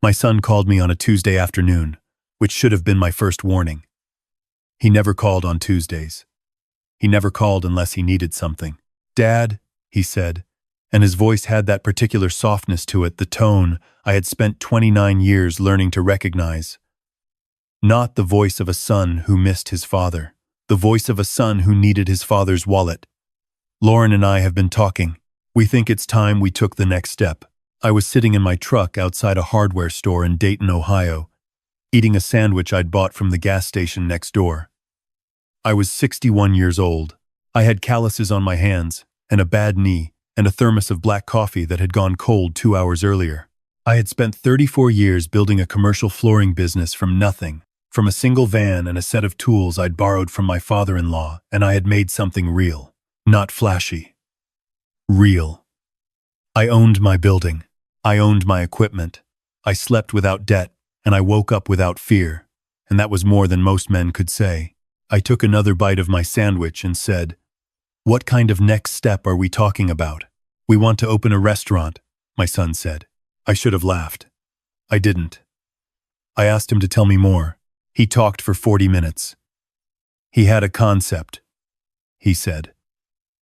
My son called me on a Tuesday afternoon, which should have been my first warning. He never called on Tuesdays. He never called unless he needed something. "Dad," he said, and his voice had that particular softness to it, the tone I had spent 29 years learning to recognize. Not the voice of a son who missed his father, the voice of a son who needed his father's wallet. "Lauren and I have been talking. We think it's time we took the next step." I was sitting in my truck outside a hardware store in Dayton, Ohio, eating a sandwich I'd bought from the gas station next door. I was 61 years old. I had calluses on my hands, and a bad knee, and a thermos of black coffee that had gone cold 2 hours earlier. I had spent 34 years building a commercial flooring business from nothing, from a single van and a set of tools I'd borrowed from my father-in-law, and I had made something real. Not flashy. Real. I owned my building. I owned my equipment. I slept without debt, and I woke up without fear, and that was more than most men could say. I took another bite of my sandwich and said, "What kind of next step are we talking about?" "We want to open a restaurant," my son said. I should have laughed. I didn't. I asked him to tell me more. He talked for 40 minutes. He had a concept, he said.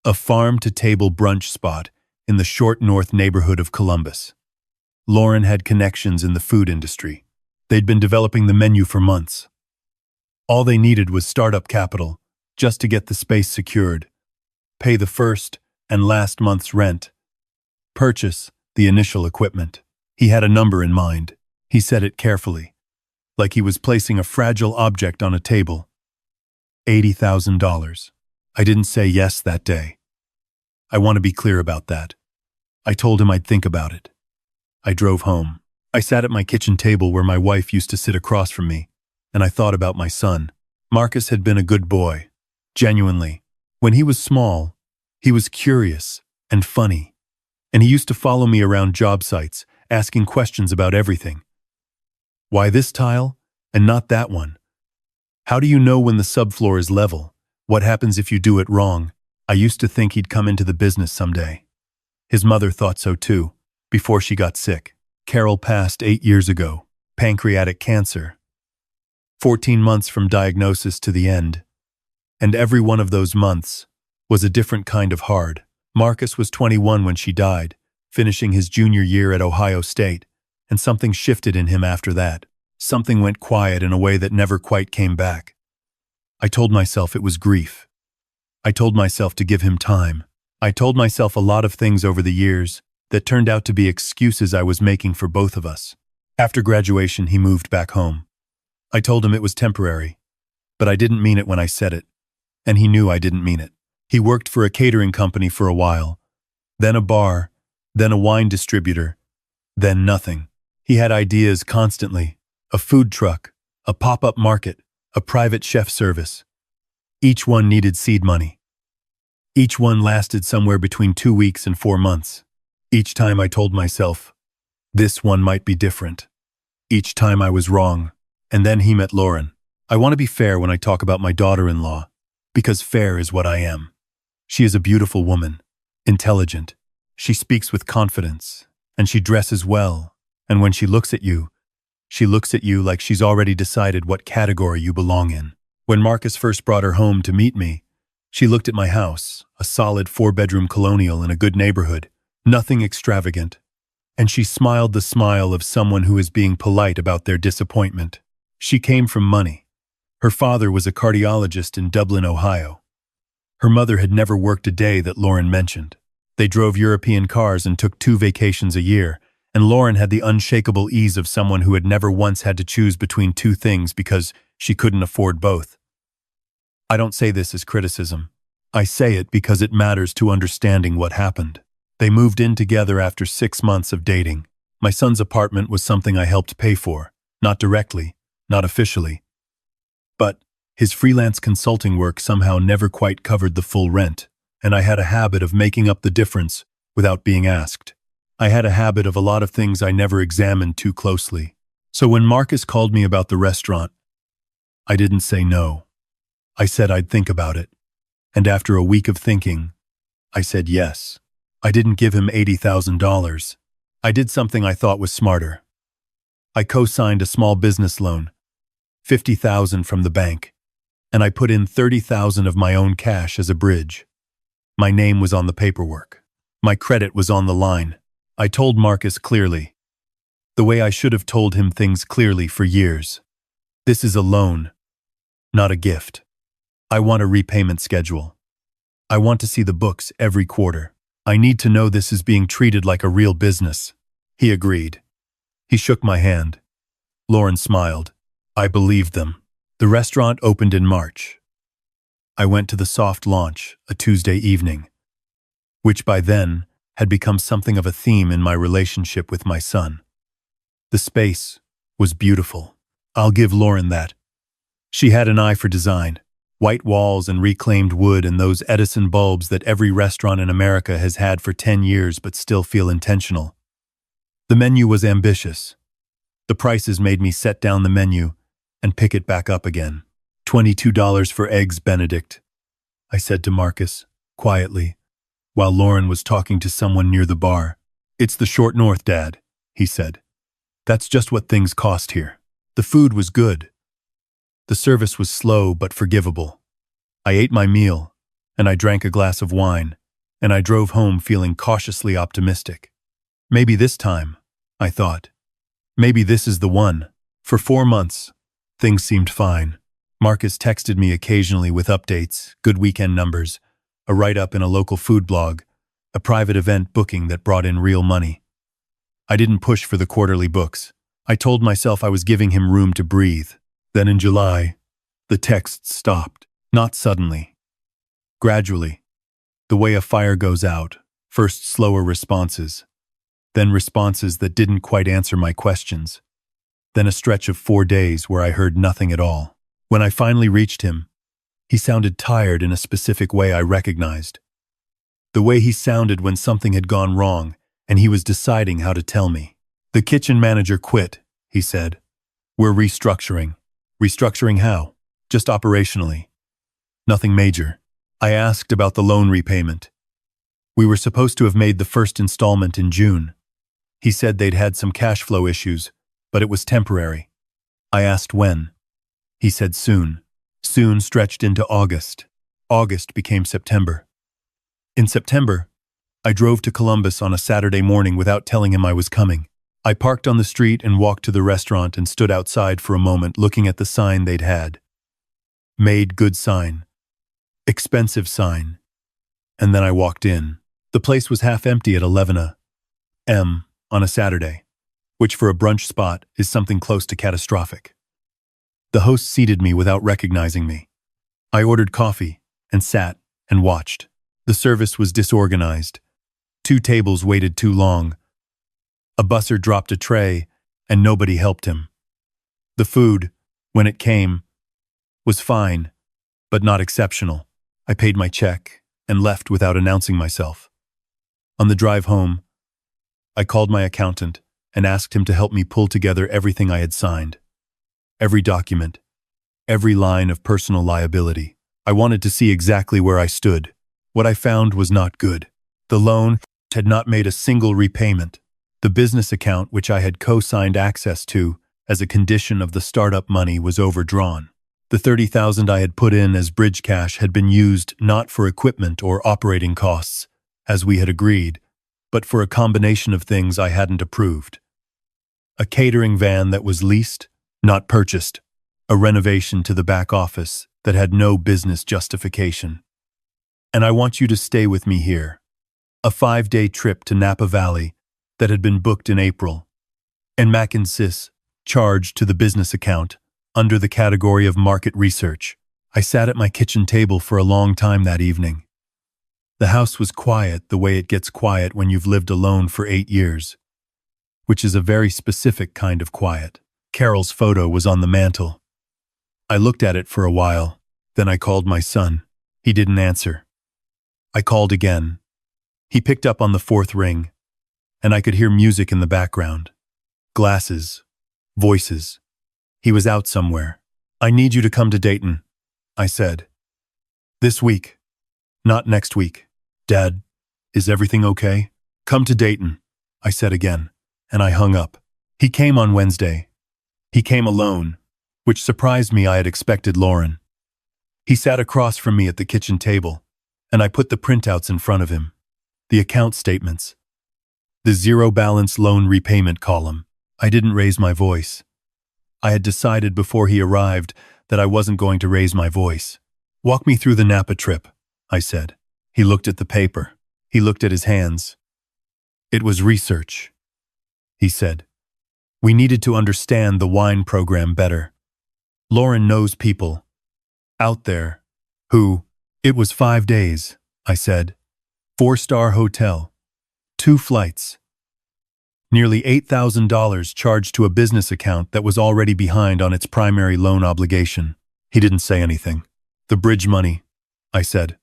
A farm-to-table brunch spot in the short north neighborhood of Columbus. Lauren had connections in the food industry. They'd been developing the menu for months. All they needed was startup capital, just to get the space secured, pay the first and last month's rent, purchase the initial equipment. He had a number in mind. He said it carefully, like he was placing a fragile object on a table. $80,000. I didn't say yes that day. I want to be clear about that. I told him I'd think about it. I drove home. I sat at my kitchen table where my wife used to sit across from me, and I thought about my son. Marcus had been a good boy. Genuinely. When he was small, he was curious and funny, and he used to follow me around job sites, asking questions about everything. Why this tile and not that one? How do you know when the subfloor is level? What happens if you do it wrong? I used to think he'd come into the business someday. His mother thought so too, before she got sick. Carol passed 8 years ago, pancreatic cancer. 14 months from diagnosis to the end. And every one of those months was a different kind of hard. Marcus was 21 when she died, finishing his junior year at Ohio State, and something shifted in him after that. Something went quiet in a way that never quite came back. I told myself it was grief. I told myself to give him time. I told myself a lot of things over the years that turned out to be excuses I was making for both of us. After graduation, he moved back home. I told him it was temporary, but I didn't mean it when I said it, and he knew I didn't mean it. He worked for a catering company for a while, then a bar, then a wine distributor, then nothing. He had ideas constantly, a food truck, a pop-up market, a private chef service. Each one needed seed money. Each one lasted somewhere between 2 weeks and 4 months. Each time I told myself, this one might be different. Each time I was wrong. And then he met Lauren. I want to be fair when I talk about my daughter-in-law, because fair is what I am. She is a beautiful woman, intelligent. She speaks with confidence, and she dresses well. And when she looks at you like she's already decided what category you belong in. When Marcus first brought her home to meet me, she looked at my house, a solid 4-bedroom colonial in a good neighborhood, nothing extravagant. And she smiled the smile of someone who is being polite about their disappointment. She came from money. Her father was a cardiologist in Dublin, Ohio. Her mother had never worked a day that Lauren mentioned. They drove European cars and took 2 vacations a year, and Lauren had the unshakable ease of someone who had never once had to choose between 2 things because she couldn't afford both. I don't say this as criticism. I say it because it matters to understanding what happened. They moved in together after 6 months of dating. My son's apartment was something I helped pay for, not directly, not officially. But his freelance consulting work somehow never quite covered the full rent, and I had a habit of making up the difference without being asked. I had a habit of a lot of things I never examined too closely. So when Marcus called me about the restaurant, I didn't say no. I said I'd think about it. And after a week of thinking, I said yes. I didn't give him $80,000. I did something I thought was smarter. I co-signed a small business loan, $50,000 from the bank, and I put in $30,000 of my own cash as a bridge. My name was on the paperwork. My credit was on the line. I told Marcus clearly, the way I should have told him things clearly for years. This is a loan, not a gift. I want a repayment schedule. I want to see the books every quarter. I need to know this is being treated like a real business. He agreed. He shook my hand. Lauren smiled. I believed them. The restaurant opened in March. I went to the soft launch, a Tuesday evening, which by then had become something of a theme in my relationship with my son. The space was beautiful. I'll give Lauren that. She had an eye for design, white walls and reclaimed wood and those Edison bulbs that every restaurant in America has had for 10 years but still feel intentional. The menu was ambitious. The prices made me set down the menu and pick it back up again. $22 for eggs Benedict, I said to Marcus, quietly, while Lauren was talking to someone near the bar. It's the short north, Dad, he said. That's just what things cost here. The food was good. The service was slow but forgivable. I ate my meal, and I drank a glass of wine, and I drove home feeling cautiously optimistic. Maybe this time, I thought. Maybe this is the one. For 4 months, things seemed fine. Marcus texted me occasionally with updates, good weekend numbers, a write-up in a local food blog, a private event booking that brought in real money. I didn't push for the quarterly books. I told myself I was giving him room to breathe. Then in July, the texts stopped. Not suddenly. Gradually. The way a fire goes out, first slower responses, then responses that didn't quite answer my questions, then a stretch of 4 days where I heard nothing at all. When I finally reached him, he sounded tired in a specific way I recognized. The way he sounded when something had gone wrong and he was deciding how to tell me. The kitchen manager quit, he said. We're restructuring. Restructuring how? Just operationally. Nothing major. I asked about the loan repayment. We were supposed to have made the first installment in June. He said they'd had some cash flow issues, but it was temporary. I asked when. He said soon. Soon stretched into August. August became September. In September, I drove to Columbus on a Saturday morning without telling him I was coming. I parked on the street and walked to the restaurant and stood outside for a moment looking at the sign they'd had. Made good sign. Expensive sign. And then I walked in. The place was half empty at 11 a.m. on a Saturday, which for a brunch spot is something close to catastrophic. The host seated me without recognizing me. I ordered coffee and sat and watched. The service was disorganized. 2 tables waited too long. A busser dropped a tray, and nobody helped him. The food, when it came, was fine, but not exceptional. I paid my check and left without announcing myself. On the drive home, I called my accountant and asked him to help me pull together everything I had signed. Every document, every line of personal liability. I wanted to see exactly where I stood. What I found was not good. The loan had not made a single repayment. The business account which I had co-signed access to as a condition of the startup money was overdrawn. The $30,000 I had put in as bridge cash had been used not for equipment or operating costs, as we had agreed, but for a combination of things I hadn't approved. A catering van that was leased, not purchased. A renovation to the back office that had no business justification. And I want you to stay with me here. A 5-day trip to Napa Valley that had been booked in April, and Mac and Sis charged to the business account under the category of market research. I sat at my kitchen table for a long time that evening. The house was quiet the way it gets quiet when you've lived alone for 8 years, which is a very specific kind of quiet. Carol's photo was on the mantel. I looked at it for a while, then I called my son. He didn't answer. I called again. He picked up on the 4th ring, and I could hear music in the background. Glasses. Voices. He was out somewhere. I need you to come to Dayton, I said. This week. Not next week. Dad, is everything okay? Come to Dayton, I said again, and I hung up. He came on Wednesday. He came alone, which surprised me. I had expected Lauren. He sat across from me at the kitchen table, and I put the printouts in front of him. The account statements. The zero balance loan repayment column. I didn't raise my voice. I had decided before he arrived that I wasn't going to raise my voice. Walk me through the Napa trip, I said. He looked at the paper. He looked at his hands. It was research, he said. We needed to understand the wine program better. Lauren knows people out there who. It was 5 days, I said. 4-star hotel. 2 flights. Nearly $8,000 charged to a business account that was already behind on its primary loan obligation. He didn't say anything. The bridge money, I said.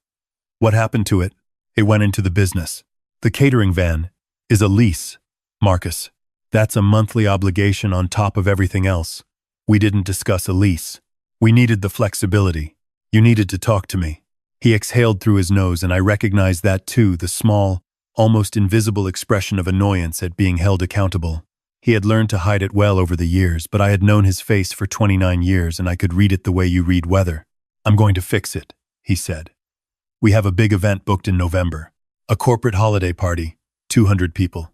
What happened to it? It went into the business. The catering van is a lease, Marcus. That's a monthly obligation on top of everything else. We didn't discuss a lease. We needed the flexibility. You needed to talk to me. He exhaled through his nose, and I recognized that too, the small, almost invisible expression of annoyance at being held accountable. He had learned to hide it well over the years, but I had known his face for 29 years, and I could read it the way you read weather. I'm going to fix it, he said. We have a big event booked in November. A corporate holiday party, 200 people.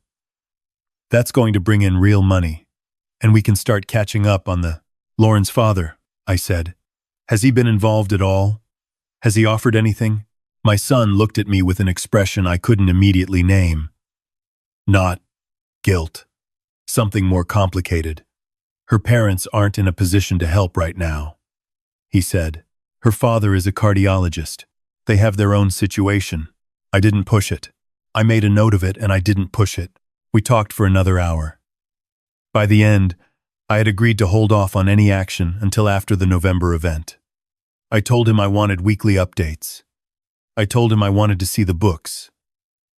That's going to bring in real money, and we can start catching up on the Lauren's father, I said. Has he been involved at all? Has he offered anything? My son looked at me with an expression I couldn't immediately name. Not guilt. Something more complicated. Her parents aren't in a position to help right now, he said. Her father is a cardiologist. They have their own situation. I didn't push it. I made a note of it and I didn't push it. We talked for another hour. By the end, I had agreed to hold off on any action until after the November event. I told him I wanted weekly updates. I told him I wanted to see the books.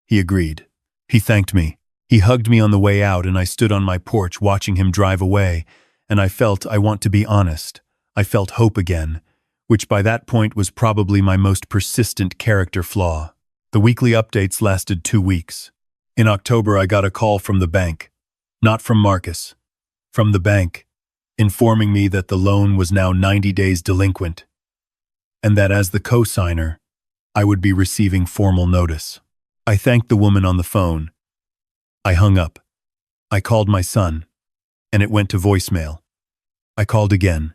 He agreed. He thanked me. He hugged me on the way out, and I stood on my porch watching him drive away, and I felt, I want to be honest, I felt hope again, which by that point was probably my most persistent character flaw. The weekly updates lasted 2 weeks. In October, I got a call from the bank. Not from Marcus. From the bank, informing me that the loan was now 90 days delinquent, and that as the co-signer, I would be receiving formal notice. I thanked the woman on the phone. I hung up. I called my son, and it went to voicemail. I called again.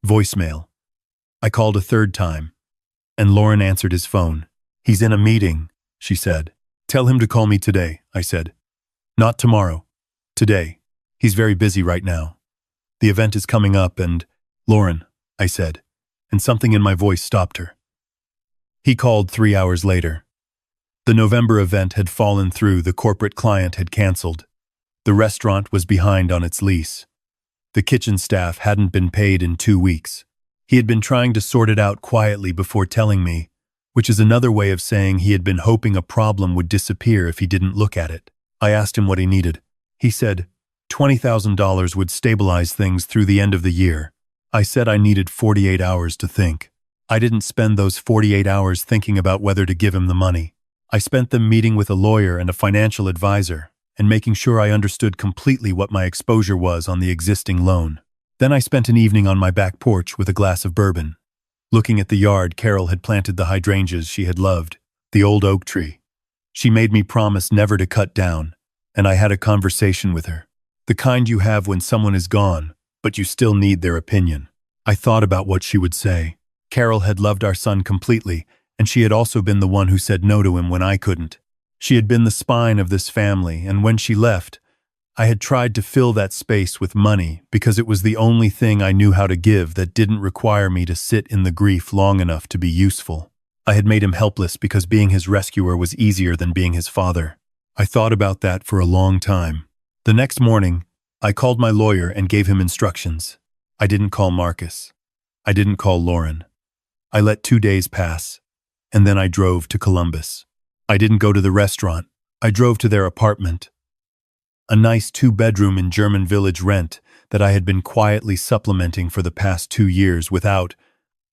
Voicemail. I called a third time, and Lauren answered his phone. He's in a meeting, she said. Tell him to call me today, I said. Not tomorrow. Today. He's very busy right now. The event is coming up and, Lauren, I said, and something in my voice stopped her. He called 3 hours later. The November event had fallen through. The corporate client had canceled. The restaurant was behind on its lease. The kitchen staff hadn't been paid in 2 weeks. He had been trying to sort it out quietly before telling me, which is another way of saying he had been hoping a problem would disappear if he didn't look at it. I asked him what he needed. He said $20,000 would stabilize things through the end of the year. I said I needed 48 hours to think. I didn't spend those 48 hours thinking about whether to give him the money. I spent them meeting with a lawyer and a financial advisor and making sure I understood completely what my exposure was on the existing loan. Then I spent an evening on my back porch with a glass of bourbon, looking at the yard Carol had planted the hydrangeas she had loved, the old oak tree. She made me promise never to cut down, and I had a conversation with her. The kind you have when someone is gone, but you still need their opinion. I thought about what she would say. Carol had loved our son completely, and she had also been the one who said no to him when I couldn't. She had been the spine of this family, and when she left, I had tried to fill that space with money because it was the only thing I knew how to give that didn't require me to sit in the grief long enough to be useful. I had made him helpless because being his rescuer was easier than being his father. I thought about that for a long time. The next morning, I called my lawyer and gave him instructions. I didn't call Marcus. I didn't call Lauren. I let 2 days pass, and then I drove to Columbus. I didn't go to the restaurant. I drove to their apartment. A nice 2-bedroom in German Village rent that I had been quietly supplementing for the past 2 years without,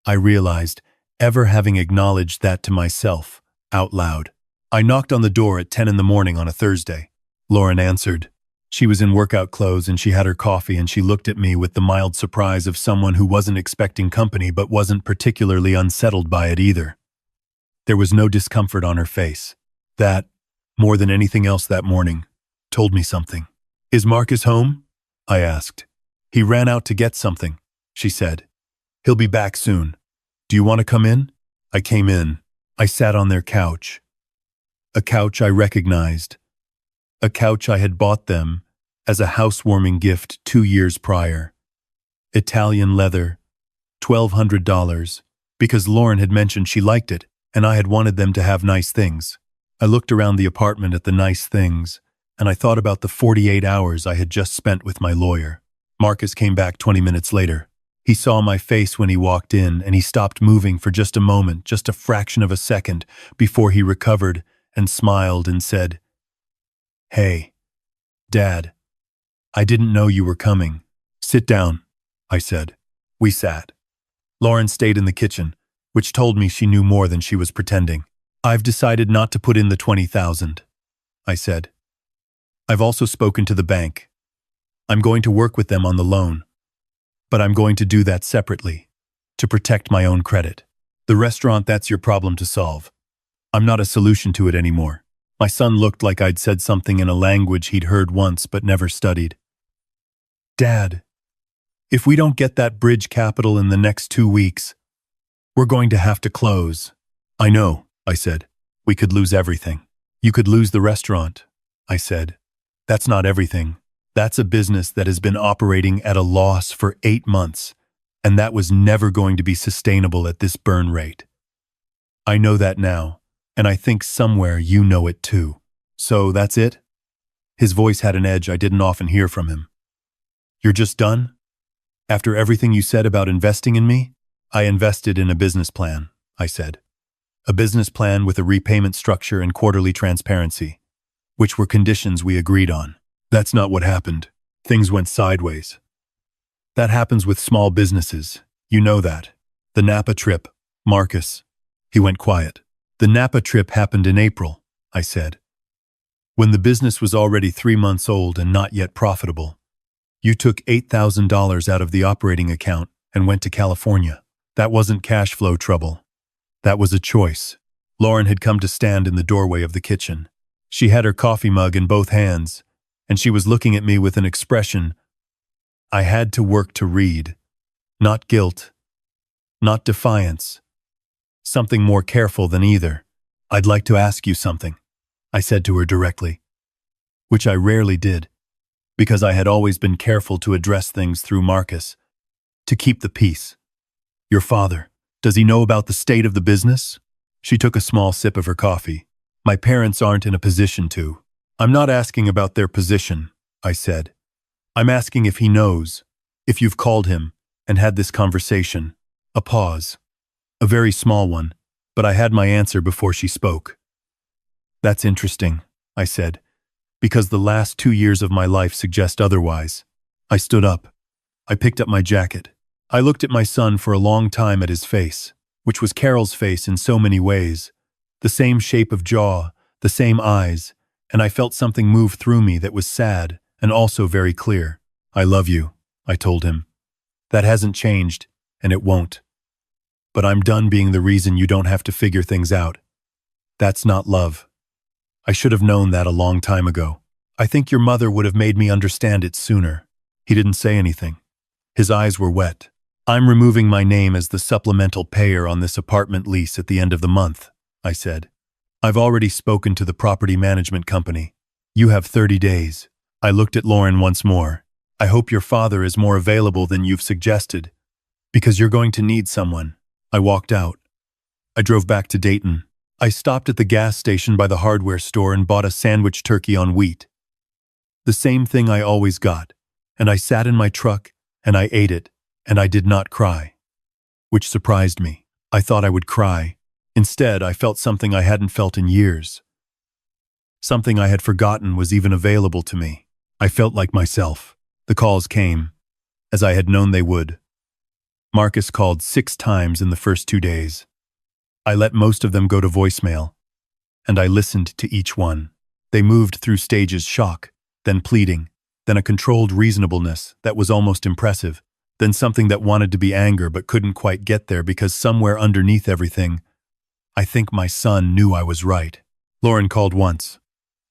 I realized, ever having acknowledged that to myself, out loud. I knocked on the door at 10 in the morning on a Thursday. Lauren answered. She was in workout clothes and she had her coffee and she looked at me with the mild surprise of someone who wasn't expecting company but wasn't particularly unsettled by it either. There was no discomfort on her face. That, more than anything else that morning, told me something. "Is Marcus home?" I asked. "He ran out to get something," she said. "He'll be back soon. Do you want to come in?" I came in. I sat on their couch. A couch I recognized. A couch I had bought them as a housewarming gift 2 years prior. Italian leather, $1,200, because Lauren had mentioned she liked it, and I had wanted them to have nice things. I looked around the apartment at the nice things, and I thought about the 48 hours I had just spent with my lawyer. Marcus came back 20 minutes later. He saw my face when he walked in, and he stopped moving for just a moment, just a fraction of a second, before he recovered and smiled and said, "Hey, Dad, I didn't know you were coming." "Sit down," I said. We sat. Lauren stayed in the kitchen, which told me she knew more than she was pretending. "I've decided not to put in the 20,000, I said. "I've also spoken to the bank. I'm going to work with them on the loan, but I'm going to do that separately, to protect my own credit. The restaurant, that's your problem to solve. I'm not a solution to it anymore." My son looked like I'd said something in a language he'd heard once but never studied. "Dad, if we don't get that bridge capital in the next 2 weeks, we're going to have to close." "I know," I said. "We could lose everything." "You could lose the restaurant," I said. "That's not everything. That's a business that has been operating at a loss for 8 months, and that was never going to be sustainable at this burn rate. I know that now, and I think somewhere you know it too. So that's it?" His voice had an edge I didn't often hear from him. "You're just done? After everything you said about investing in me?" "I invested in a business plan," I said. "A business plan with a repayment structure and quarterly transparency, which were conditions we agreed on. That's not what happened. Things went sideways. That happens with small businesses. You know that. The Napa trip, Marcus." He went quiet. "The Napa trip happened in April," I said. "When the business was already 3 months old and not yet profitable. You took $8,000 out of the operating account and went to California. That wasn't cash flow trouble. That was a choice." Lauren had come to stand in the doorway of the kitchen. She had her coffee mug in both hands, and she was looking at me with an expression I had to work to read. Not guilt, not defiance. Something more careful than either. "I'd like to ask you something," I said to her directly, which I rarely did, because I had always been careful to address things through Marcus, to keep the peace. "Your father, does he know about the state of the business?" She took a small sip of her coffee. "My parents aren't in a position to." "I'm not asking about their position," I said. "I'm asking if he knows, if you've called him and had this conversation." A pause. A very small one, but I had my answer before she spoke. "That's interesting," I said, "because the last 2 years of my life suggest otherwise." I stood up. I picked up my jacket. I looked at my son for a long time at his face, which was Carol's face in so many ways. The same shape of jaw, the same eyes, and I felt something move through me that was sad and also very clear. "I love you," I told him. "That hasn't changed, and it won't. But I'm done being the reason you don't have to figure things out. That's not love. I should have known that a long time ago. I think your mother would have made me understand it sooner." He didn't say anything. His eyes were wet. "I'm removing my name as the supplemental payer on this apartment lease at the end of the month," I said. "I've already spoken to the property management company. You have 30 days. I looked at Lauren once more. "I hope your father is more available than you've suggested, because you're going to need someone." I walked out. I drove back to Dayton. I stopped at the gas station by the hardware store and bought a sandwich turkey on wheat. The same thing I always got, and I sat in my truck and I ate it, and I did not cry, which surprised me. I thought I would cry. Instead, I felt something I hadn't felt in years. Something I had forgotten was even available to me. I felt like myself. The calls came, as I had known they would. Marcus called 6 times in the first 2 days. I let most of them go to voicemail, and I listened to each one. They moved through stages: shock, then pleading, then a controlled reasonableness that was almost impressive, then something that wanted to be anger but couldn't quite get there because somewhere underneath everything, I think my son knew I was right. Lauren called once.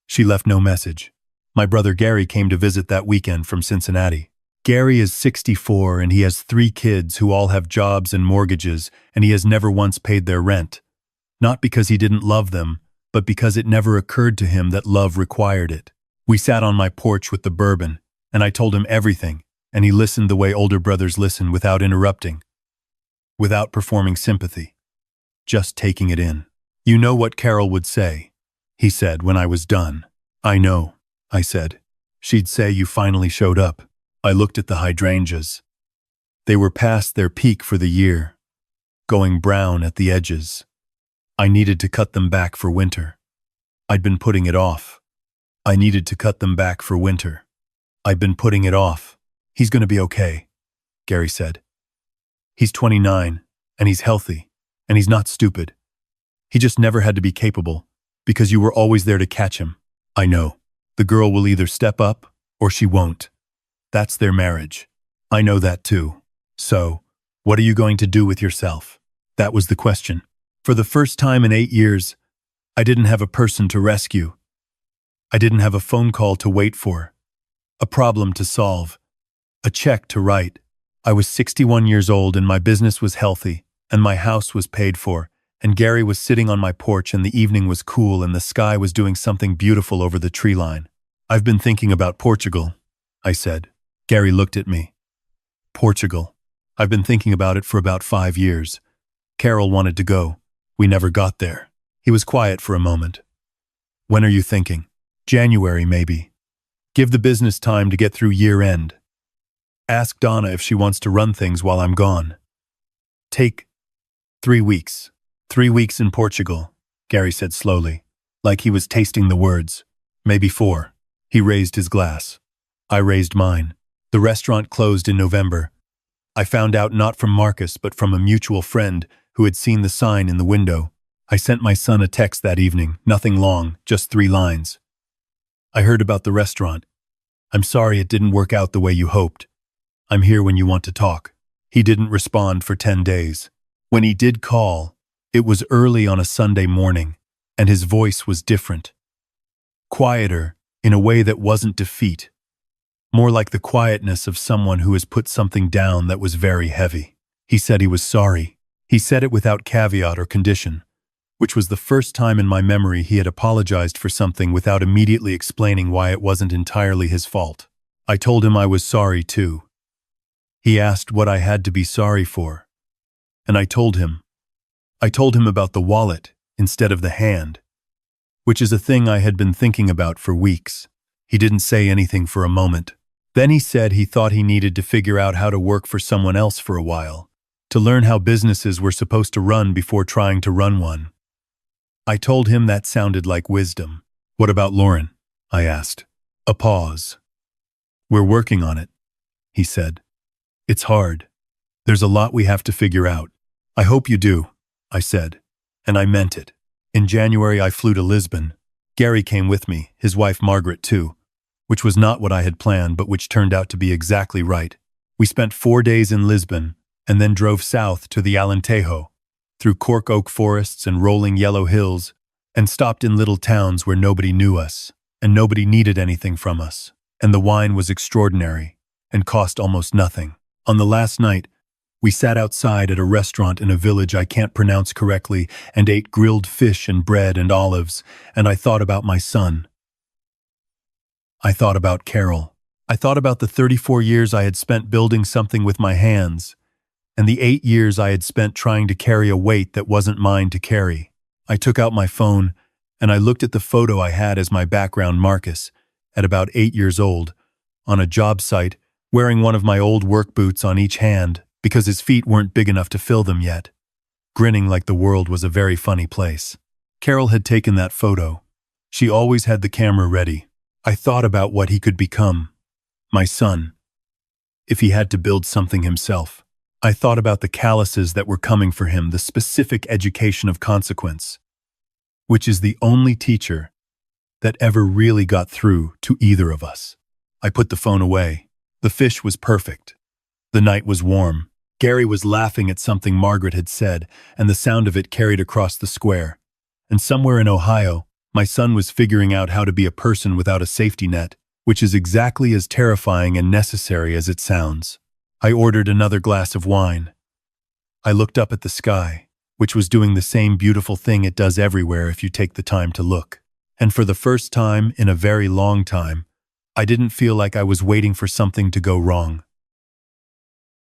She left no message. My brother Gary came to visit that weekend from Cincinnati. Gary is 64 and he has 3 kids who all have jobs and mortgages, and he has never once paid their rent. Not because he didn't love them, but because it never occurred to him that love required it. We sat on my porch with the bourbon, and I told him everything, and he listened the way older brothers listen without interrupting, without performing sympathy, just taking it in. "You know what Carol would say," he said when I was done. "I know," I said. "She'd say you finally showed up." I looked at the hydrangeas. They were past their peak for the year, going brown at the edges. I needed to cut them back for winter. I'd been putting it off. I needed to cut them back for winter. I'd been putting it off. "He's going to be okay," Gary said. "He's 29, and he's healthy, and he's not stupid. He just never had to be capable, because you were always there to catch him." "I know. The girl will either step up, or she won't. That's their marriage. I know that too. So, what are you going to do with yourself?" That was the question. For the first time in 8 years, I didn't have a person to rescue. I didn't have a phone call to wait for, a problem to solve, a check to write. I was 61 years old and my business was healthy, and my house was paid for, and Gary was sitting on my porch and the evening was cool and the sky was doing something beautiful over the tree line. "I've been thinking about Portugal," I said. Gary looked at me. "Portugal. I've been thinking about it for about 5 years. Carol wanted to go. We never got there." He was quiet for a moment. "When are you thinking?" "January, maybe. Give the business time to get through year end. Ask Donna if she wants to run things while I'm gone. Take 3 weeks. 3 weeks in Portugal," Gary said slowly, like he was tasting the words. "Maybe 4. He raised his glass. I raised mine. The restaurant closed in November. I found out not from Marcus but from a mutual friend who had seen the sign in the window. I sent my son a text that evening, nothing long, just 3 lines. "I heard about the restaurant. I'm sorry it didn't work out the way you hoped. I'm here when you want to talk." He didn't respond for 10 days. When he did call, it was early on a Sunday morning, and his voice was different. Quieter, in a way that wasn't defeat. More like the quietness of someone who has put something down that was very heavy. He said he was sorry. He said it without caveat or condition, which was the first time in my memory he had apologized for something without immediately explaining why it wasn't entirely his fault. I told him I was sorry too. He asked what I had to be sorry for, and I told him. I told him about the wallet instead of the hand, which is a thing I had been thinking about for weeks. He didn't say anything for a moment. Then he said he thought he needed to figure out how to work for someone else for a while, to learn how businesses were supposed to run before trying to run one. I told him that sounded like wisdom. "What about Lauren?" I asked. A pause. "We're working on it," he said. "It's hard. There's a lot we have to figure out." "I hope you do," I said, and I meant it. In January I flew to Lisbon. Gary came with me, his wife Margaret too, which was not what I had planned but which turned out to be exactly right. We spent 4 days in Lisbon and then drove south to the Alentejo, through cork oak forests and rolling yellow hills, and stopped in little towns where nobody knew us, and nobody needed anything from us, and the wine was extraordinary, and cost almost nothing. On the last night, we sat outside at a restaurant in a village I can't pronounce correctly and ate grilled fish and bread and olives, and I thought about my son. I thought about Carol. I thought about the 34 years I had spent building something with my hands, and the 8 years I had spent trying to carry a weight that wasn't mine to carry. I took out my phone, and I looked at the photo I had as my background Marcus, at about 8 years old, on a job site, wearing one of my old work boots on each hand, because his feet weren't big enough to fill them yet, grinning like the world was a very funny place. Carol had taken that photo. She always had the camera ready. I thought about what he could become, my son, if he had to build something himself. I thought about the calluses that were coming for him, the specific education of consequence, which is the only teacher that ever really got through to either of us. I put the phone away. The fish was perfect. The night was warm. Gary was laughing at something Margaret had said, and the sound of it carried across the square. And somewhere in Ohio, my son was figuring out how to be a person without a safety net, which is exactly as terrifying and necessary as it sounds. I ordered another glass of wine. I looked up at the sky, which was doing the same beautiful thing it does everywhere if you take the time to look. And for the first time in a very long time, I didn't feel like I was waiting for something to go wrong.